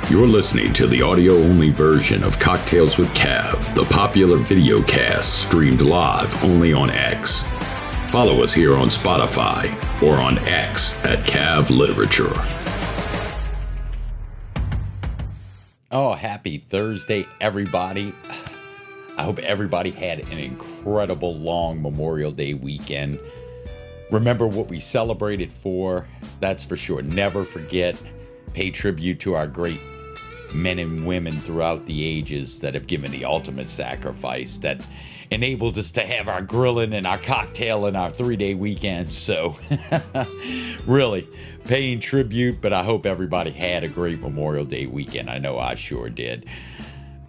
You're listening to the audio-only version of Cocktails with Cav, the popular video cast streamed live only on X. Follow us here on Spotify or on X at Cav Literature. Oh, happy Thursday, everybody. I hope everybody had an incredible long Memorial Day weekend. Remember what we celebrated for, that's for sure. Never forget, pay tribute to our great men and women throughout the ages that have given the ultimate sacrifice that enabled us to have our grilling and our cocktail and our 3-day weekend. So really paying tribute, but I hope everybody had a great Memorial Day weekend. I know I sure did.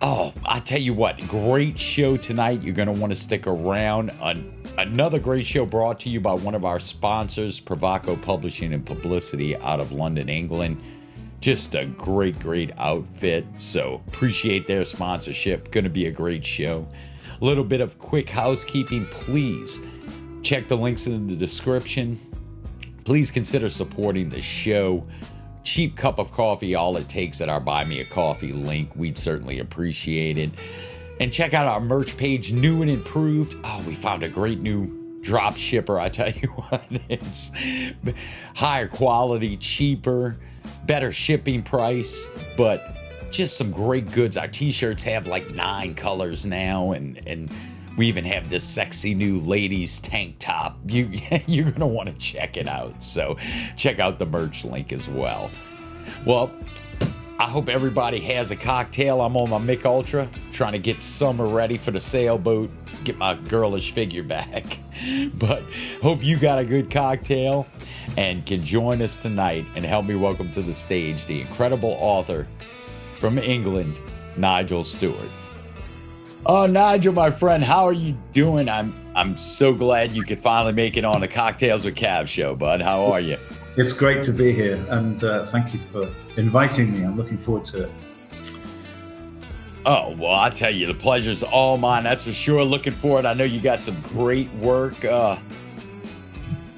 Oh, I tell you what, great show tonight. You're going to want to stick around. Another great show brought to you by one of our sponsors, Provaco Publishing and Publicity out of London, England. Just a great outfit. So appreciate their sponsorship. Going to be a great show. A little bit of quick housekeeping. Please check the links in the description. Please consider supporting the show. Cheap cup of coffee, all it takes at our Buy Me a Coffee link. We'd certainly appreciate it. And check out our merch page, new and improved. Oh, we found a great new drop shipper. I tell you what, it's higher quality, cheaper, better shipping price, but just some great goods. Our t-shirts have like 9 colors now, and we even have this sexy new ladies tank top. You're gonna want to check it out. So check out the merch link as well. Well, I hope everybody has a cocktail. I'm on my Mick Ultra, trying to get summer ready for the sailboat, get my girlish figure back. But hope you got a good cocktail and can join us tonight and help me welcome to the stage the incredible author from England, Nigel Stewart. Oh, Nigel, my friend, how are you doing? I'm so glad you could finally make it on the Cocktails with Cav show, bud. How are you? It's great to be here, and thank you for inviting me. I'm looking forward to it. Oh, well, I tell you, the pleasure's all mine, that's for sure. Looking forward. I know you got some great work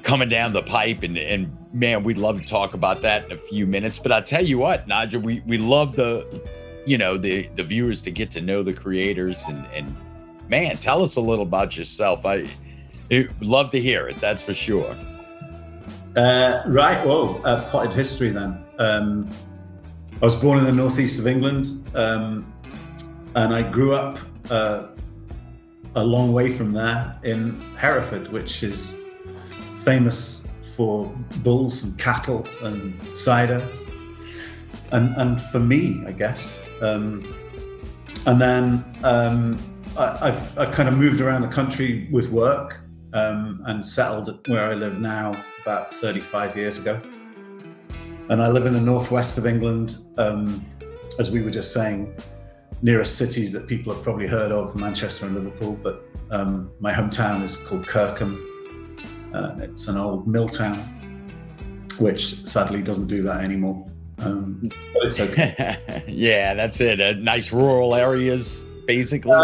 coming down the pipe, and man, we'd love to talk about that in a few minutes. But I tell you what, Nigel, we love the viewers to get to know the creators, and man, tell us a little about yourself. I'd love to hear it, that's for sure. Right, well, potted history then. I was born in the northeast of England, and I grew up a long way from there in Hereford, which is famous for bulls and cattle and cider, and for me, I guess. And then I've kind of moved around the country with work, and settled where I live now about 35 years ago. And I live in the northwest of England, as we were just saying, nearest cities that people have probably heard of, Manchester and Liverpool, but my hometown is called Kirkham. It's an old mill town, which sadly doesn't do that anymore. But it's okay. Yeah, that's it. Nice rural areas, basically.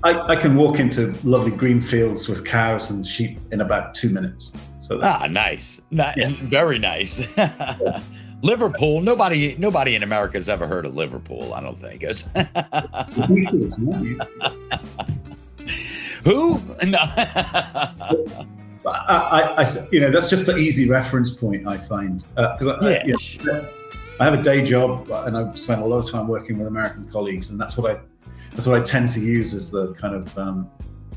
I can walk into lovely green fields with cows and sheep in about 2 minutes. So nice. Very nice. Yeah. Liverpool. Nobody in America has ever heard of Liverpool, I don't think. Who? No. I that's just the easy reference point I find, because I have a day job and I spend a lot of time working with American colleagues, and that's what I tend to use as the kind of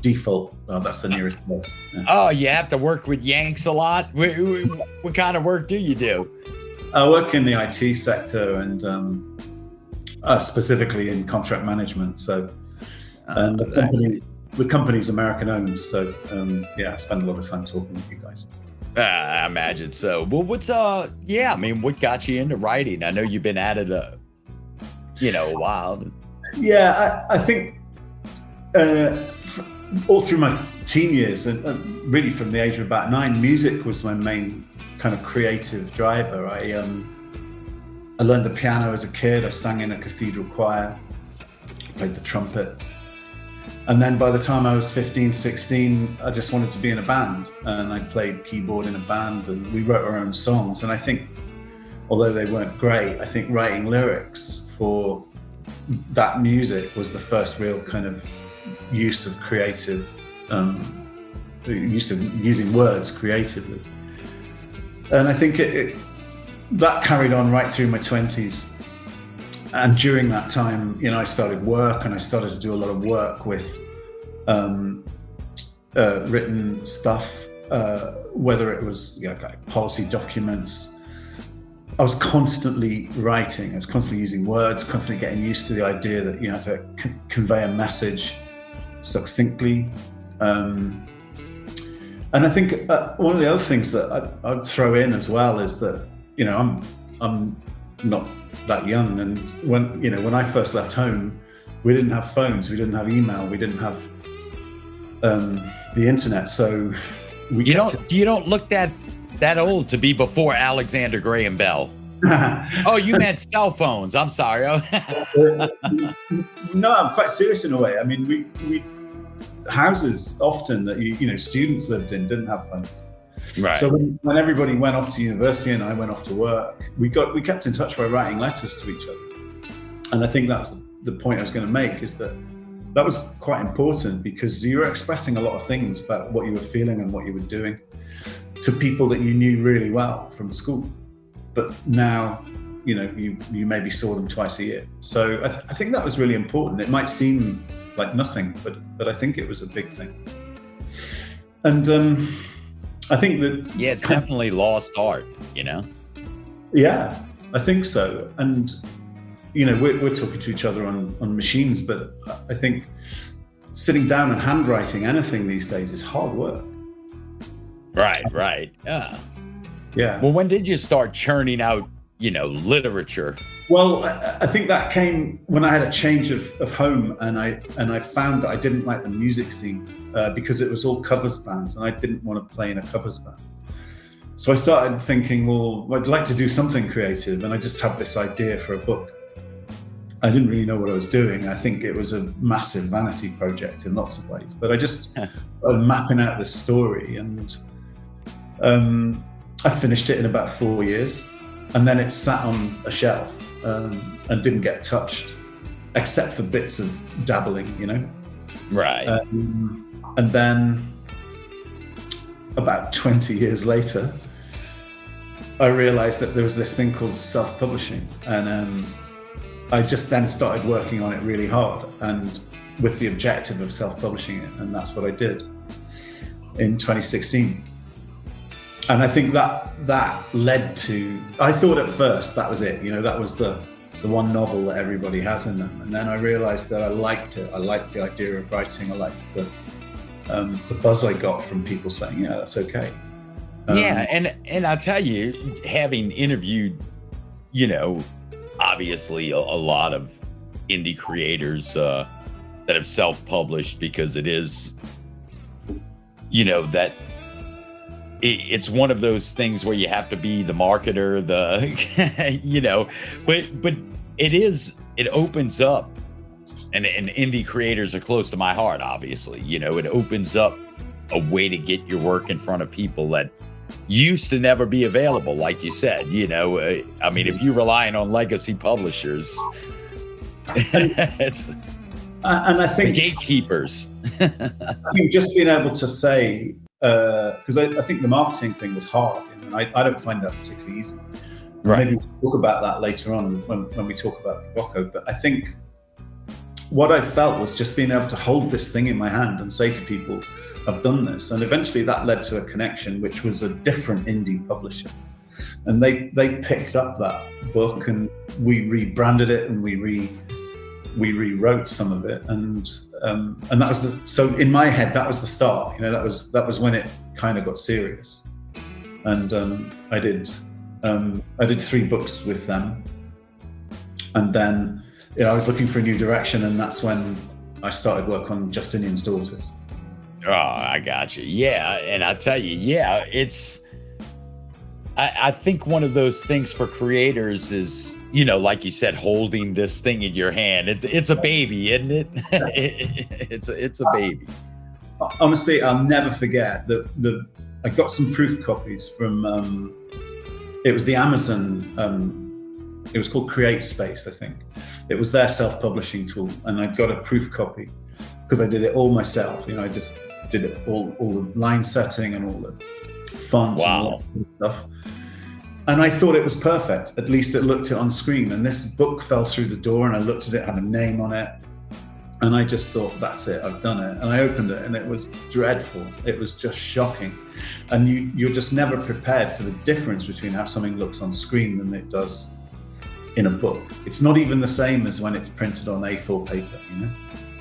default. That's the nearest place. Yeah. Oh, you have to work with Yanks a lot? What kind of work do you do? I work in the IT sector, and specifically in contract management. So, and the company's American owned. So, I spend a lot of time talking with you guys. I imagine so. Well, what got you into writing? I know you've been at it a while. Yeah, I think all through my teen years, and really from the age of about 9, music was my main kind of creative driver. I learned the piano as a kid. I sang in a cathedral choir, played the trumpet. And then by the time I was 15, 16, I just wanted to be in a band, and I played keyboard in a band, and we wrote our own songs. And I think, although they weren't great, I think writing lyrics for that music was the first real kind of use of creative, use of using words creatively. And I think that carried on right through my 20s. And during that time, I started work, and I started to do a lot of work with written stuff, whether it was like policy documents. I was constantly writing. I was constantly using words, constantly getting used to the idea that you had to convey a message succinctly. And I think one of the other things that I'd throw in as well is that I'm not that young, and when I first left home, we didn't have phones, we didn't have email, we didn't have the internet. So you don't look that old to be before Alexander Graham Bell. Oh, you meant cell phones. I'm sorry. No, I'm quite serious in a way. I mean, we houses often that students lived in didn't have phones. Right. So when everybody went off to university and I went off to work, we kept in touch by writing letters to each other. And I think that's the point I was going to make, is that was quite important, because you were expressing a lot of things about what you were feeling and what you were doing to people that you knew really well from school. But now, you maybe saw them twice a year. So I think that was really important. It might seem like nothing, but I think it was a big thing. And I think that it's definitely lost art. Yeah, I think so. And we're talking to each other on machines, but I think sitting down and handwriting anything these days is hard work. Right. Yeah. Well, when did you start churning out, literature? Well, I think that came when I had a change of home, and I found that I didn't like the music scene because it was all covers bands, and I didn't want to play in a covers band. So I started thinking, well, I'd like to do something creative, and I just had this idea for a book. I didn't really know what I was doing. I think it was a massive vanity project in lots of ways, but I just started mapping out this story, and I finished it in about 4 years, and then it sat on a shelf and didn't get touched, except for bits of dabbling, Right. And then about 20 years later, I realized that there was this thing called self-publishing, and I just then started working on it really hard, and with the objective of self-publishing it, and that's what I did in 2016. And I think that led to, I thought at first that was it, that was the one novel that everybody has in them. And then I realized that I liked it. I liked the idea of writing. I liked the buzz I got from people saying, yeah, that's okay. Yeah, and I'll tell you, having interviewed, obviously a lot of indie creators that have self-published, because it is, that it's one of those things where you have to be the marketer, but it opens up, and indie creators are close to my heart, obviously. It opens up a way to get your work in front of people that used to never be available, like you said. I mean, if you're relying on legacy publishers, it's and I think the gatekeepers. I think just being able to say, because I think the marketing thing was hard, and I don't find that particularly easy. Right. Maybe we'll talk about that later on when we talk about Provoco. But I think what I felt was just being able to hold this thing in my hand and say to people, I've done this. And eventually that led to a connection, which was a different indie publisher. And they picked up that book, and we rebranded it, and we rewrote some of it. And that was so in my head, that was the start. That was when it kind of got serious. And I did 3 books with them. And then I was looking for a new direction, and that's when I started work on Justinian's Daughters. Oh, I got you. Yeah. And I tell you, yeah, I think one of those things for creators is, like you said, holding this thing in your hand. It's a baby, isn't it? It's a baby. Honestly, I'll never forget that I got some proof copies from, it was the Amazon it was called Create Space, I think. It was their self-publishing tool, and I got a proof copy because I did it all myself. I just did it all the line setting and all the font and all that sort of stuff. And I thought it was perfect. At least it looked it on screen. And this book fell through the door, and I looked at it, had a name on it. And I just thought, that's it, I've done it. And I opened it, and it was dreadful. It was just shocking. And you're just never prepared for the difference between how something looks on screen than it does in a book. It's not even the same as when it's printed on A4 paper,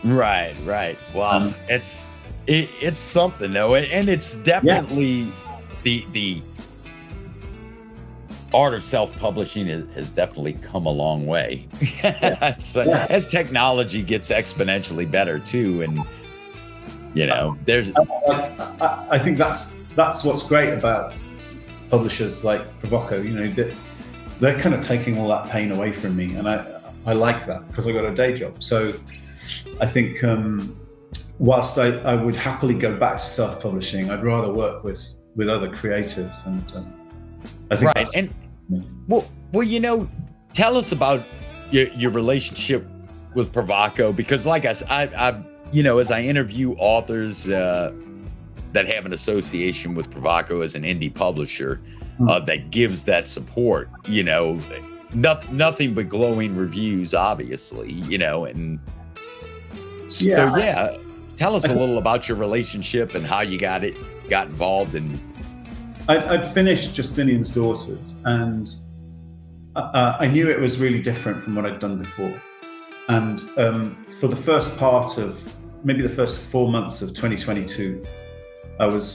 Right. Well, it's something though, and it's definitely the art of self-publishing has definitely come a long way. As technology gets exponentially better too, and there's. I think that's what's great about publishers like Provoco. They're kind of taking all that pain away from me, and I like that because I got a day job. So I think whilst I would happily go back to self-publishing, I'd rather work with other creatives, and I think right. And well, tell us about your relationship with Provoco, because like I've as I interview authors that have an association with Provoco as an indie publisher that gives that support, nothing but glowing reviews, obviously, and so tell us a little about your relationship and how you got involved. And I'd finished Justinian's Daughters, and I knew it was really different from what I'd done before. And for the first part of maybe the first 4 months of 2022, I was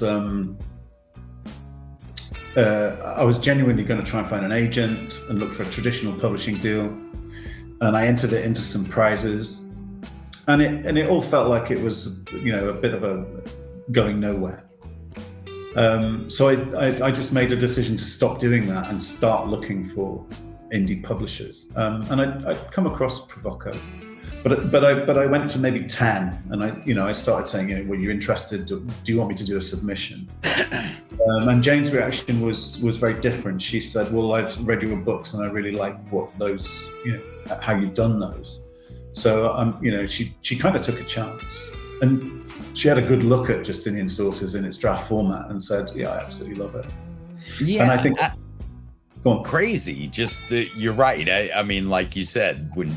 genuinely going to try and find an agent and look for a traditional publishing deal. And I entered it into some prizes, and it all felt like it was, a bit of a going nowhere. So I just made a decision to stop doing that and start looking for indie publishers. And I'd come across Provoco, but I went to maybe 10, and I started saying, well, you're interested? Do you want me to do a submission? And Jane's reaction was very different. She said, well, I've read your books and I really like what those, how you've done those. So she kind of took a chance, and she had a good look at Justinian's Daughters in its draft format and said, yeah, I absolutely love it. Yeah, and I think go on. Crazy. Just you're right. I mean, like you said, when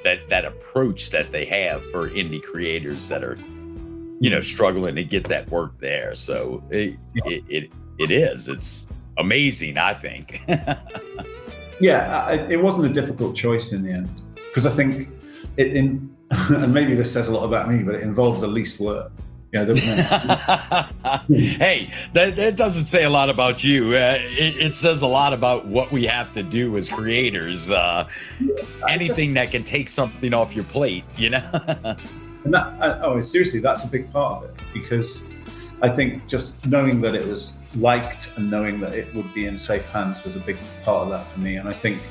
that approach that they have for indie creators that are, struggling to get that work there. So it's amazing, I think. It wasn't a difficult choice in the end, because I think and maybe this says a lot about me, but it involved the least work. There was no. Hey, that doesn't say a lot about you. It says a lot about what we have to do as creators. Anything that can take something off your plate, And that, seriously, that's a big part of it, because I think just knowing that it was liked and knowing that it would be in safe hands was a big part of that for me. And I think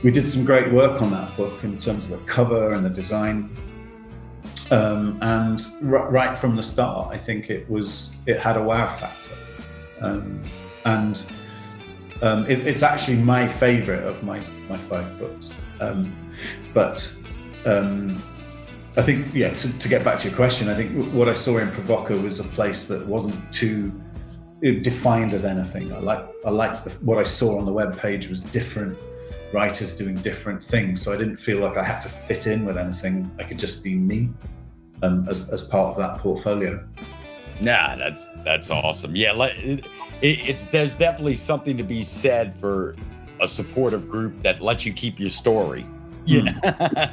we did some great work on that book in terms of the cover and the design. And right from the start, I think it had a wow factor. It's actually my favorite of my 5 books. I think, to get back to your question, I think what I saw in Provoco was a place that wasn't too defined as anything. I like what I saw on the webpage was different writers doing different things. So I didn't feel like I had to fit in with anything. I could just be me as part of that portfolio. Nah, that's awesome. Yeah, there's definitely something to be said for a supportive group that lets you keep your story.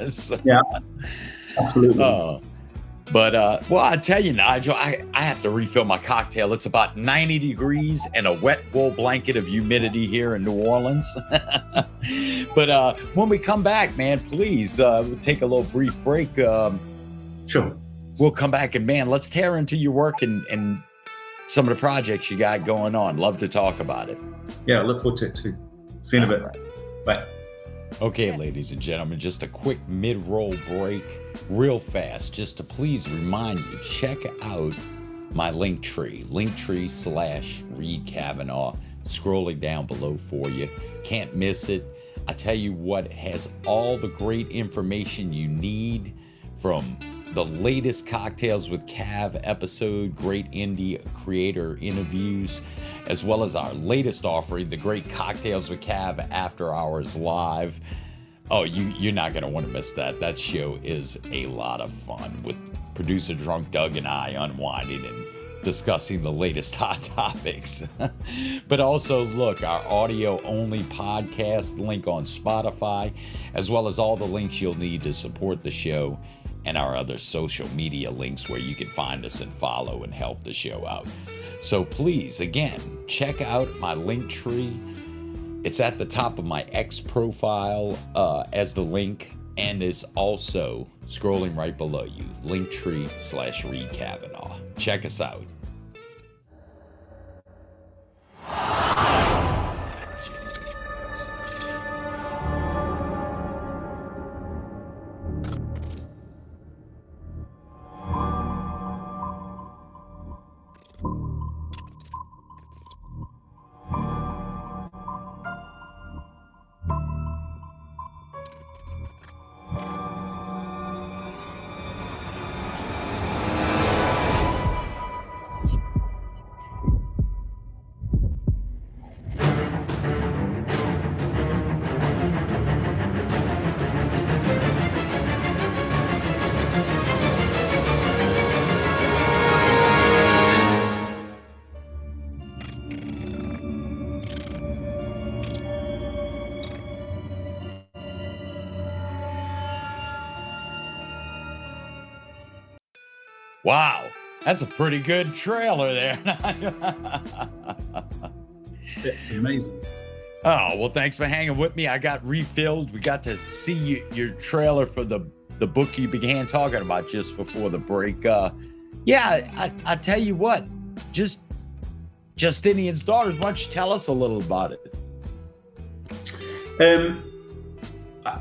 So, yeah, absolutely. But I tell you, Nigel, I have to refill my cocktail. It's about 90 degrees and a wet wool blanket of humidity here in New Orleans. But when we come back, man, please we'll take a little brief break. Sure. We'll come back and, man, let's tear into your work and some of the projects you got going on. Love to talk about it. Yeah, I look forward to it too. See you in a bit. Bye. Okay, ladies and gentlemen, just a quick mid-roll break, real fast, just to please remind you, check out my linktree /Reed Kavanaugh, scrolling down below for you. Can't miss it. I tell you what, it has all the great information you need, from the latest Cocktails with Cav episode, great indie creator interviews, as well as our latest offering, the great Cocktails with Cav After Hours Live. Oh, you're not going to want to miss that. That show is a lot of fun, with producer Drunk Doug and I unwinding and discussing the latest hot topics. But also, look, our audio-only podcast link on Spotify, as well as all the links you'll need to support the show, and our other social media links where you can find us and follow and help the show out. So please, again, check out my link tree. It's at the top of my X profile as the link, and is also scrolling right below you, linktree/Reed Kavanaugh. Check us out. Wow, that's a pretty good trailer there. It's amazing. Oh, well, thanks for hanging with me. I got refilled. We got to see your trailer for the book you began talking about just before the break. I tell you what, just Justinian's Daughters. Why don't you tell us a little about it?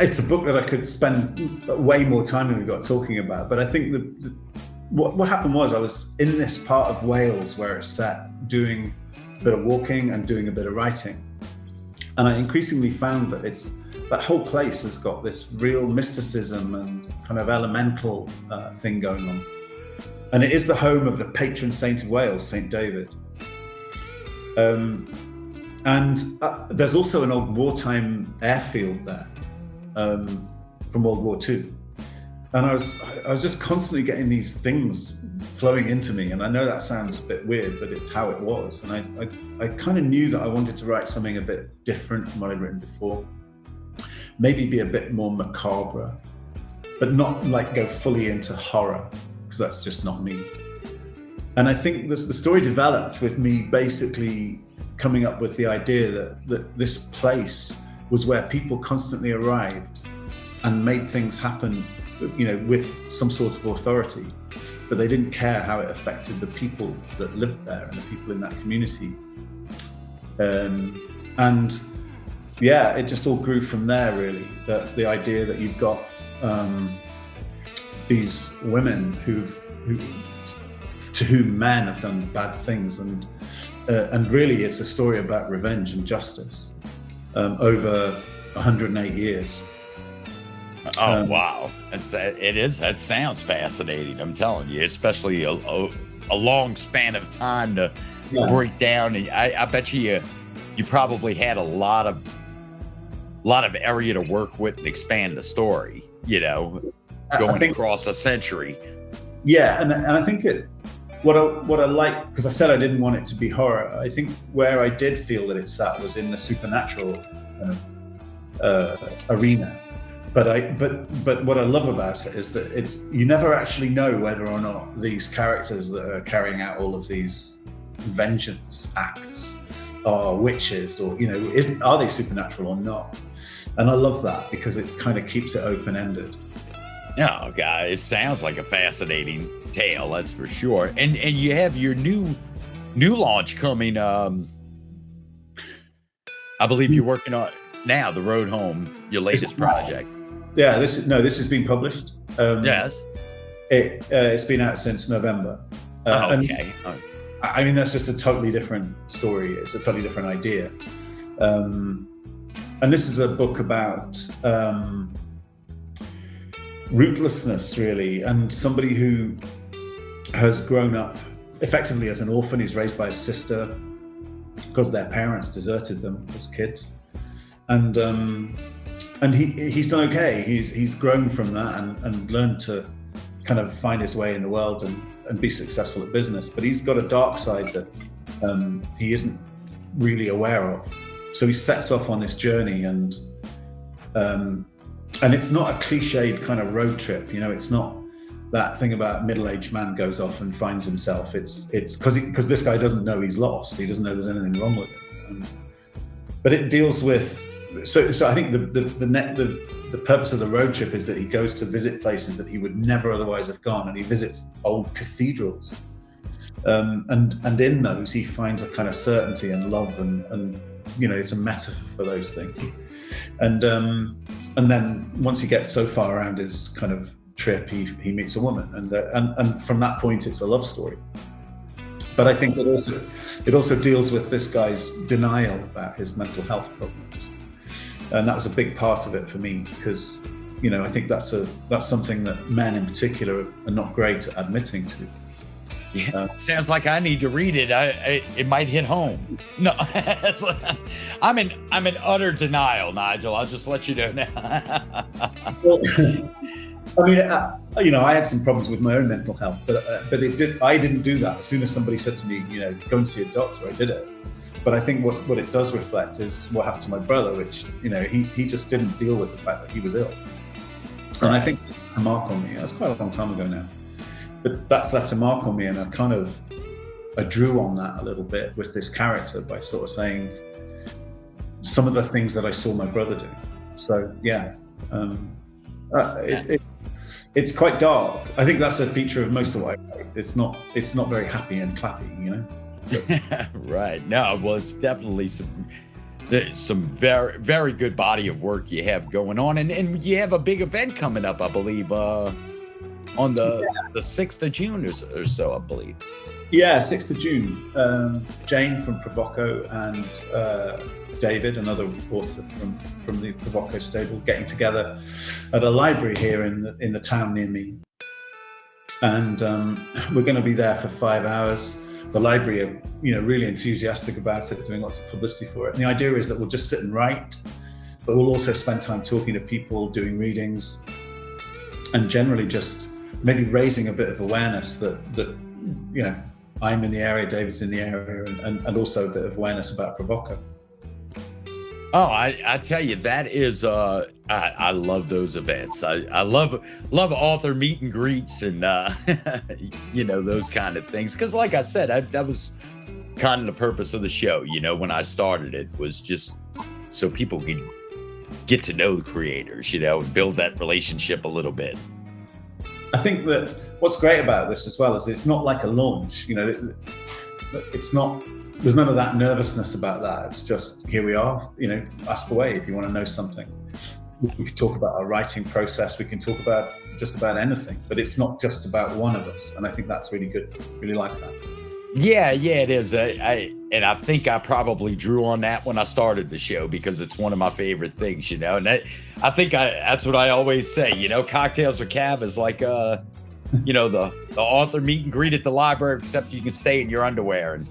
It's a book that I could spend way more time than we got talking about, but I think what happened was I was in this part of Wales where it's set, doing a bit of walking and doing a bit of writing. And I increasingly found that that whole place has got this real mysticism and kind of elemental thing going on. And it is the home of the patron saint of Wales, St. David. And there's also an old wartime airfield there from World War II. And I was just constantly getting these things flowing into me. And I know that sounds a bit weird, but it's how it was. And I kind of knew that I wanted to write something a bit different from what I'd written before. Maybe be a bit more macabre, but not like go fully into horror, because that's just not me. And I think the story developed with me basically coming up with the idea that this place was where people constantly arrived and made things happen, with some sort of authority, but they didn't care how it affected the people that lived there and the people in that community. And yeah, it just all grew from there, really. The idea that you've got these women to whom men have done bad things, and really it's a story about revenge and justice over 108 years. Oh, wow. That sounds fascinating. I'm telling you, especially a long span of time to break down. And I bet you probably had a lot of area to work with and expand the story, going across a century. Yeah. And I think what I like, because I said I didn't want it to be horror, I think where I did feel that it sat was in the supernatural kind of arena. But what I love about it is that you never actually know whether or not these characters that are carrying out all of these vengeance acts are witches, or are they supernatural or not? And I love that because it kind of keeps it open-ended. Oh God, it sounds like a fascinating tale, that's for sure. And you have your new launch coming. I believe you're working on now, The Road Home, your latest project. Yeah, this has been published. Yes. It's been out since November. Okay. I mean, that's just a totally different story. It's a totally different idea. And this is a book about rootlessness, really, and somebody who has grown up effectively as an orphan. He's raised by his sister because their parents deserted them as kids, and he's done okay. He's grown from that and learned to kind of find his way in the world and be successful at business. But he's got a dark side that he isn't really aware of. So he sets off on this journey, and it's not a cliched kind of road trip. You know, it's not that thing about middle-aged man goes off and finds himself. It's because this guy doesn't know he's lost. He doesn't know there's anything wrong with him. But it deals with. So I think the purpose of the road trip is that he goes to visit places that he would never otherwise have gone, and he visits old cathedrals. And in those he finds a kind of certainty and love, and you know, it's a metaphor for those things. And then once he gets so far around his kind of trip, he meets a woman, and from that point it's a love story. But I think it also deals with this guy's denial about his mental health problems, and that was a big part of it for me, because you know, I think that's something that men in particular are not great at admitting to. Yeah, sounds like I need to read it. It might hit home. No, I'm in utter denial, Nigel. I'll just let you know now. Well, I mean, you know, I had some problems with my own mental health, but I didn't do that. As soon as somebody said to me, you know, go and see a doctor, I did it. But I think what it does reflect is what happened to my brother, which, you know, he just didn't deal with the fact that he was ill. And I think a mark on me. That's quite a long time ago now. But that's left a mark on me, and I drew on that a little bit with this character by sort of saying some of the things that I saw my brother do. So yeah, it's quite dark. I think that's a feature of most of what I write. It's not very happy and clappy, you know. Right. No, well, it's definitely some very, very good body of work you have going on, and you have a big event coming up, I believe. On the 6th of June or so, I believe. Yeah, 6th of June. Jane from Provoco and David, another author from the Provoco stable, getting together at a library here in the town near me. And we're going to be there for 5 hours. The library are, you know, really enthusiastic about it, doing lots of publicity for it. And the idea is that we'll just sit and write, but we'll also spend time talking to people, doing readings, and generally just maybe raising a bit of awareness that you know, I'm in the area, David's in the area, and also a bit of awareness about Provoco. Oh, I tell you, that is I love those events. I love author meet and greets and you know, those kind of things, because like I said, that was kind of the purpose of the show. You know, when I started it was just so people could get to know the creators, you know, and build that relationship a little bit. I think that what's great about this as well is it's not like a launch, you know, it's not, there's none of that nervousness about that. It's just, here we are, you know, ask away if you want to know something. We could talk about our writing process. We can talk about just about anything, but it's not just about one of us. And I think that's really good. Really like that. Yeah, it is. And I think I probably drew on that when I started the show, because it's one of my favorite things, you know. And I think that's what I always say, you know, Cocktails with Cav is like, you know, the author meet and greet at the library, except you can stay in your underwear and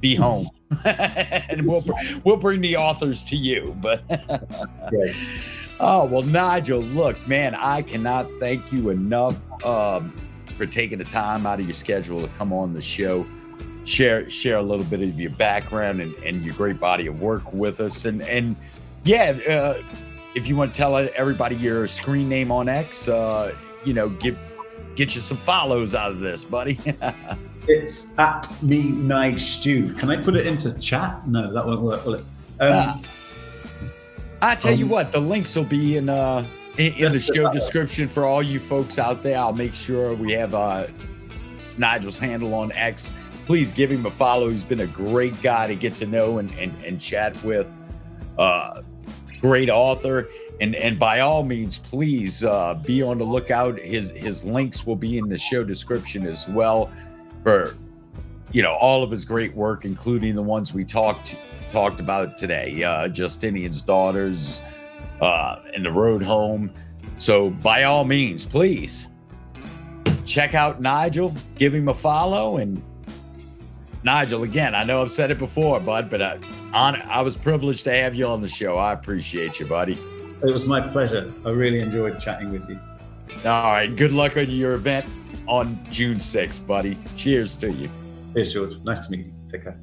be home. And we'll bring the authors to you. But Right. Oh, well, Nigel, look, man, I cannot thank you enough for taking the time out of your schedule to come on the show. Share a little bit of your background and your great body of work with us. And yeah, if you want to tell everybody your screen name on X, you know, get you some follows out of this, buddy. It's at me, Nigel Stewart. Can I put it into chat? No, that won't work, will it? I tell you what, the links will be in the show description for all you folks out there. I'll make sure we have Nigel's handle on X. Please give him a follow. He's been a great guy to get to know and chat with. Great author. And by all means, please be on the lookout. His links will be in the show description as well for, you know, all of his great work, including the ones we talked talked about today, Justinian's daughters, and the road home. So by all means, please check out Nigel, give him a follow. And Nigel, again, I know I've said it before, bud, but I was privileged to have you on the show. I appreciate you, buddy. It was my pleasure. I really enjoyed chatting with you. All right. Good luck on your event on June 6th, buddy. Cheers to you. Cheers, George. Nice to meet you. Take care.